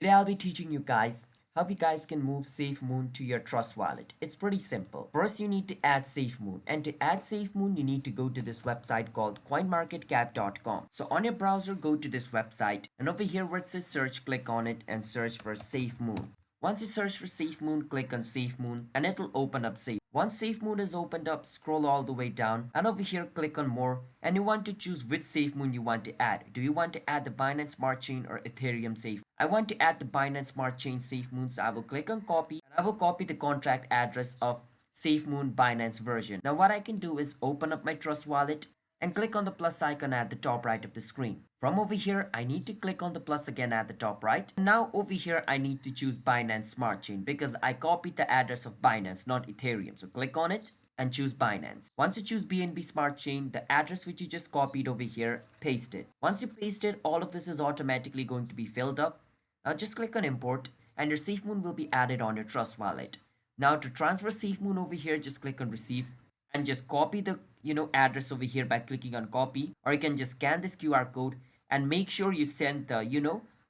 Today I'll be teaching you guys how you guys can move SafeMoon to your Trust wallet. It's pretty simple. First you need to add SafeMoon, and to add SafeMoon you need to go to this website called coinmarketcap.com. So on your browser go to this website, and over here where it says search, click on it and search for SafeMoon. Once you search for SafeMoon, click on SafeMoon and it'll open up Safe. Once SafeMoon is opened up, scroll all the way down and over here click on more, and you want to choose which SafeMoon you want to add. Do you want to add the Binance Smart Chain or Ethereum Safe? I want to add the Binance Smart Chain SafeMoon, so I will click on copy and I will copy the contract address of SafeMoon Binance version. Now what I can do is open up my Trust wallet and click on the plus icon at the top right of the screen. From over here, I need to click on the plus again at the top right. Now over here, I need to choose Binance Smart Chain because I copied the address of Binance, not Ethereum. So click on it and choose Binance. Once you choose BNB Smart Chain, the address which you just copied over here, paste it. Once you paste it, all of this is automatically going to be filled up. Now just click on import and your SafeMoon will be added on your Trust wallet. Now to transfer SafeMoon over here, just click on receive and just copy the address over here by clicking on copy, or you can just scan this QR code and make sure you send the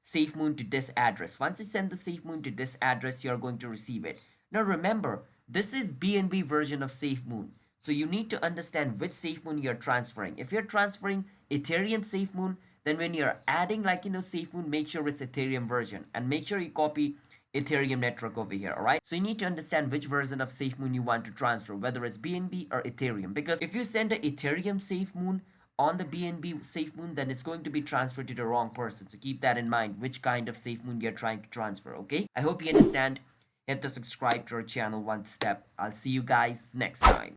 SafeMoon to this address. Once you send the SafeMoon to this address, you're going to receive it. Now remember, this is BNB version of SafeMoon, so you need to understand which SafeMoon you're transferring. If you're transferring Ethereum SafeMoon, then when you're adding SafeMoon, make sure it's Ethereum version and make sure you copy Ethereum network over here. All right, so you need to understand which version of SafeMoon you want to transfer, whether it's BNB or Ethereum, because if you send an Ethereum SafeMoon on the BNB SafeMoon, then it's going to be transferred to the wrong person. So keep that in mind, which kind of SafeMoon you're trying to transfer. Okay, I hope you understand. Hit the subscribe to our channel one step. I'll see you guys next time.